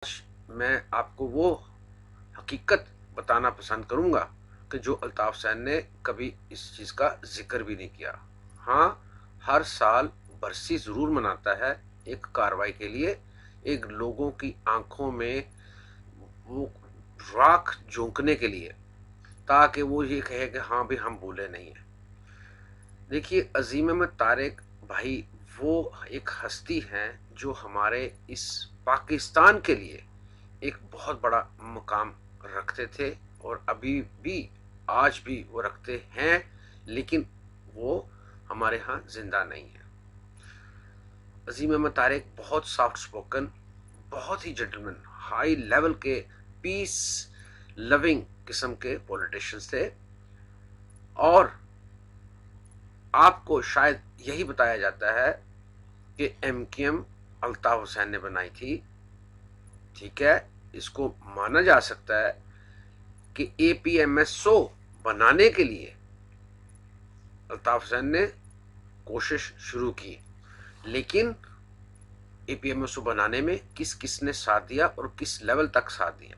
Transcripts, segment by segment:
میں آپ کو وہ حقیقت بتانا پسند کروں گا کہ جو الطاف حسین نے کبھی اس چیز کا ذکر بھی نہیں کیا۔ ہاں، ہر سال برسی ضرور مناتا ہے ایک کارروائی کے لیے، ایک لوگوں کی آنکھوں میں وہ راکھ جھونکنے کے لیے، تاکہ وہ یہ کہے کہ ہاں بھی ہم بھولے نہیں ہیں۔ دیکھیے، عظیم احمد طارق بھائی وہ ایک ہستی ہیں جو ہمارے اس پاکستان کے لیے ایک بہت بڑا مقام رکھتے تھے، اور ابھی بھی آج بھی وہ رکھتے ہیں، لیکن وہ ہمارے ہاں زندہ نہیں ہے۔ عظیم احمد طارق بہت سافٹ سپوکن، بہت ہی جنٹلمین، ہائی لیول کے پیس لونگ قسم کے پولیٹیشنز تھے، اور آپ کو شاید یہی بتایا جاتا ہے کہ M Q M Altaf Hussain نے بنائی تھی۔ ٹھیک ہے، اس کو مانا جا سکتا ہے کہ اے پی ایم ایس او بنانے کے لیے الطاف حسین نے کوشش شروع کی، لیکن اے پی ایم ایس او بنانے میں کس کس نے ساتھ دیا اور کس لیول تک ساتھ دیا۔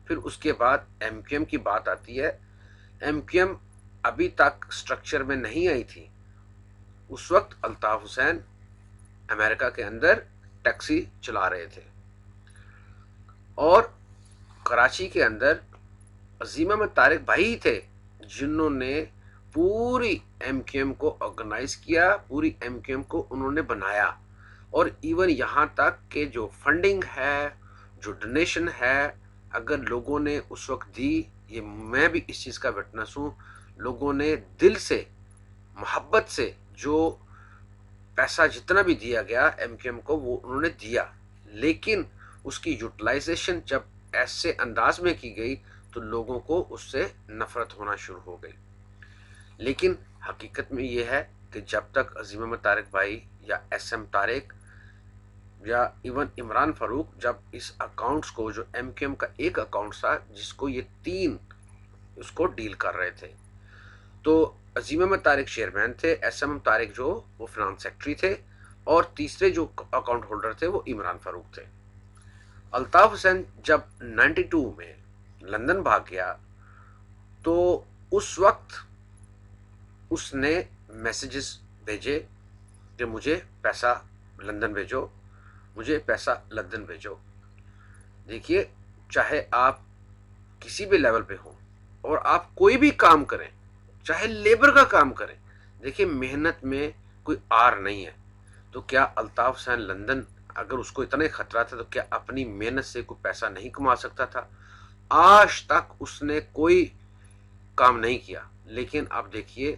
پھر اس کے بعد ایم کیو ایم کی بات آتی ہے۔ ایم کیو ایم ابھی تک سٹرکچر میں نہیں آئی تھی۔ اس وقت الطاف حسین امریکہ کے اندر ٹیکسی چلا رہے تھے، اور کراچی کے اندر عظیم احمد طارق بھائی ہی تھے جنہوں نے پوری ایم کیو ایم کو آرگنائز کیا، پوری ایم کیو ایم کو انہوں نے بنایا، اور ایون یہاں تک کہ جو فنڈنگ ہے، جو ڈونیشن ہے، اگر لوگوں نے اس وقت دی، یہ میں بھی اس چیز کا وٹنس ہوں، لوگوں نے دل سے محبت سے جو پیسہ جتنا بھی دیا گیا ایم کیو ایم کو وہ انہوں نے دیا، لیکن اس کی یوٹیلائزیشن جب ایسے انداز میں کی گئی تو لوگوں کو اس سے نفرت ہونا شروع ہو گئی۔ لیکن حقیقت میں یہ ہے کہ جب تک عظیم احمد طارق بھائی یا ایس ایم طارق یا ایون عمران فاروق جب اس اکاؤنٹس کو، جو ایم کیو ایم کا ایک اکاؤنٹ تھا جس کو یہ تین اس کو ڈیل کر رہے تھے، تو عظیم احمد طارق چیئرمین تھے، ایس ایم طارق جو وہ فنانس سیکرٹری تھے، اور تیسرے جو اکاؤنٹ ہولڈر تھے وہ عمران فاروق تھے۔ الطاف حسین جب 92 میں لندن بھاگ گیا تو اس وقت اس نے میسیجز بھیجے کہ مجھے پیسہ لندن بھیجو، مجھے پیسہ لندن بھیجو۔ دیکھیے، چاہے آپ کسی بھی لیول پہ ہوں اور آپ کوئی بھی کام کریں، چاہے لیبر کا کام کریں، دیکھیے محنت میں کوئی آر نہیں ہے۔ تو کیا الطاف حسین لندن اگر اس کو اتنا ہی خطرہ تھا تو کیا اپنی محنت سے کوئی پیسہ نہیں کما سکتا تھا؟ آج تک اس نے کوئی کام نہیں کیا، لیکن اب دیکھیے،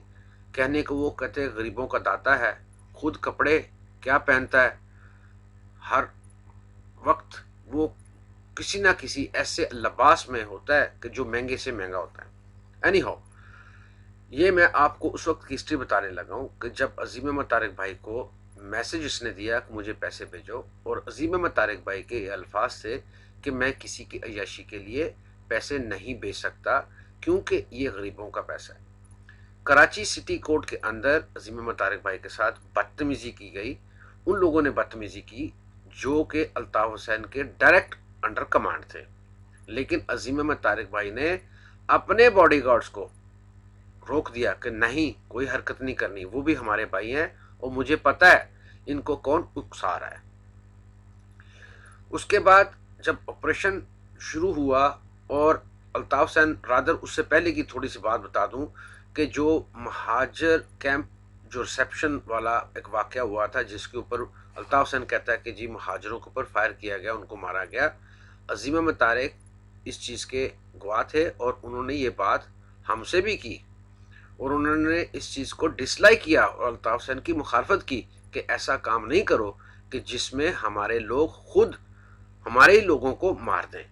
کہنے کو وہ کہتے غریبوں کا داتا ہے، خود کپڑے کیا پہنتا ہے، ہر وقت وہ کسی نہ کسی ایسے لباس میں ہوتا ہے کہ جو مہنگے سے مہنگا ہوتا ہے۔ اینی ہاؤ، یہ میں آپ کو اس وقت کی ہسٹری بتانے لگا ہوں کہ جب عظیم احمد طارق بھائی کو میسج اس نے دیا کہ مجھے پیسے بھیجو، اور عظیم احمد طارق بھائی کے یہ الفاظ تھے کہ میں کسی کی عیاشی کے لیے پیسے نہیں بھیج سکتا کیونکہ یہ غریبوں کا پیسہ ہے۔ کراچی سٹی کورٹ کے اندر عظیم احمد طارق بھائی کے ساتھ بدتمیزی کی گئی، ان لوگوں نے بدتمیزی کی جو کہ الطاف حسین کے ڈائریکٹ انڈر کمانڈ تھے، لیکن عظیم احمد طارق بھائی نے اپنے باڈی گارڈز کو روک دیا کہ نہیں، کوئی حرکت نہیں کرنی، وہ بھی ہمارے بھائی ہیں اور مجھے پتا ہے ان کو کون اکسا رہا ہے۔ اس کے بعد جب آپریشن شروع ہوا، اور الطاف حسین رادر اس سے پہلے کی تھوڑی سی بات بتا دوں کہ جو مہاجر کیمپ جو ریسیپشن والا ایک واقعہ ہوا تھا جس کے اوپر الطاف حسین کہتا ہے کہ جی مہاجروں کے اوپر فائر کیا گیا، ان کو مارا گیا، عظیم احمد طارق اس چیز کے گواہ تھے، اور انہوں نے یہ بات ہم سے بھی کی، اور انہوں نے اس چیز کو ڈسلائک کیا اور الطاف حسین کی مخالفت کی کہ ایسا کام نہیں کرو کہ جس میں ہمارے لوگ خود ہمارے ہی لوگوں کو مار دیں،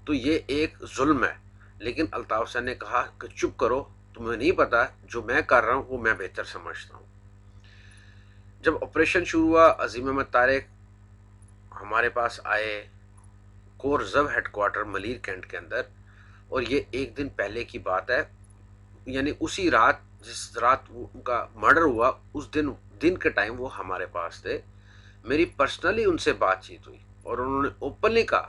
تو یہ ایک ظلم ہے۔ لیکن الطاف حسین نے کہا کہ چپ کرو، تمہیں نہیں پتا جو میں کر رہا ہوں وہ میں بہتر سمجھتا ہوں۔ جب آپریشن شروع ہوا، عظیم احمد طارق ہمارے پاس آئے corps reserve headquarter Malir cantt کے اندر، اور یہ ایک دن پہلے کی بات ہے، یعنی اسی رات جس رات ان کا مرڈر ہوا اس دن کے ٹائم وہ ہمارے پاس تھے۔ میری پرسنلی ان سے بات چیت ہوئی اور انہوں نے اوپنلی کہا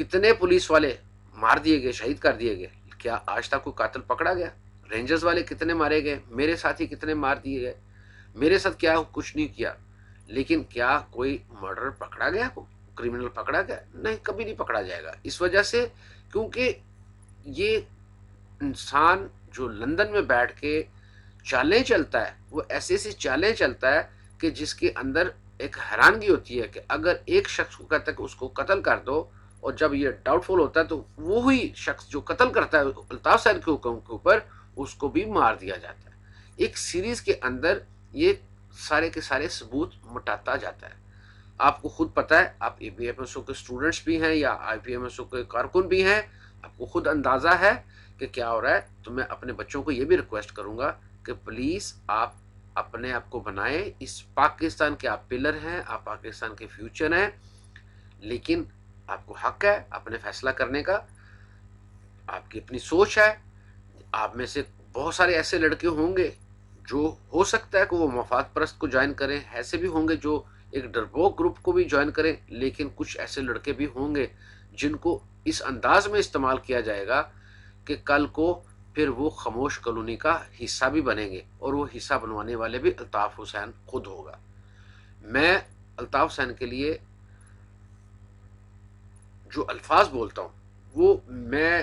کتنے پولیس والے مار دیے گئے، شہید کر دیے گئے، کیا آج تک کوئی قاتل پکڑا گیا؟ رینجرز والے کتنے مارے گئے، میرے ساتھی کتنے مار دیے گئے، میرے ساتھ کیا کچھ نہیں کیا، لیکن کیا کوئی مرڈر پکڑا گیا، کرمنل پکڑا گیا؟ نہیں، کبھی نہیں پکڑا جائے گا. اس وجہ سے کیونکہ یہ انسان جو لندن میں بیٹھ کے چالیں چلتا ہے، وہ ایسی ایسی چالیں چلتا ہے کہ جس کے اندر ایک حیرانگی ہوتی ہے کہ اگر ایک شخص کو کہتا ہے کہ اس کو قتل کر دو، اور جب یہ ڈاؤٹ فل ہوتا ہے تو وہی شخص جو قتل کرتا ہے الطاف سین کے حکم کے اوپر، اس کو بھی مار دیا جاتا ہے. ایک سیریز کے اندر یہ سارے کے سارے ثبوت مٹاتا جاتا ہے. آپ کو خود پتہ ہے، آپ اے پی ایم ایس او کے اسٹوڈنٹس بھی ہیں یا آئی پی ایم ایس او کے کارکن بھی ہیں، آپ کو خود اندازہ ہے کہ کیا ہو رہا ہے. تو میں اپنے بچوں کو یہ بھی ریکویسٹ کروں گا کہ پلیز آپ اپنے آپ کو بنائیں، اس پاکستان کے آپ پلر ہیں، آپ پاکستان کے فیوچر ہیں، لیکن آپ کو حق ہے اپنے فیصلہ کرنے کا، آپ کی اپنی سوچ ہے. آپ میں سے بہت سارے ایسے لڑکے ہوں گے جو ہو سکتا ہے کہ وہ مفاد پرست کو جوائن کریں، ایسے بھی ہوں گے جو ایک ڈربوک گروپ کو بھی جوائن کریں، لیکن کچھ ایسے لڑکے بھی ہوں گے جن کو اس انداز میں استعمال کیا جائے گا کہ کل کو پھر وہ خاموش کالونی کا حصہ بھی بنیں گے، اور وہ حصہ بنوانے والے بھی الطاف حسین خود ہوگا. میں الطاف حسین کے لیے جو الفاظ بولتا ہوں وہ میں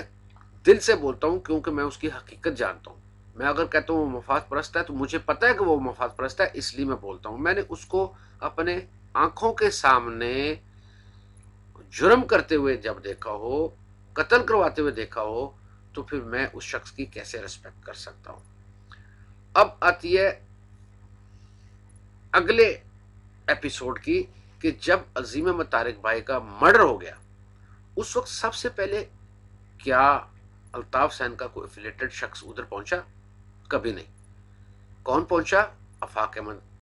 دل سے بولتا ہوں، کیونکہ میں اس کی حقیقت جانتا ہوں. میں اگر کہتا ہوں وہ مفاد پرست ہے تو مجھے پتہ ہے کہ وہ مفاد پرست ہے، اس لیے میں بولتا ہوں. میں نے اس کو اپنے آنکھوں کے سامنے جرم کرتے ہوئے جب دیکھا ہو، قتل کرواتے ہوئے دیکھا ہو، تو پھر میں اس شخص کی کیسے ریسپیکٹ کر سکتا ہوں. اب آتی ہے اگلے ایپیسوڈ کی کہ جب عظیم احمد طارق بھائی کا مرڈر ہو گیا، اس وقت سب سے پہلے کیا الطاف حسین کا کوئی افیلیٹڈ شخص ادھر پہنچا؟ کبھی نہیں. کون پہنچا؟ آفاق احمد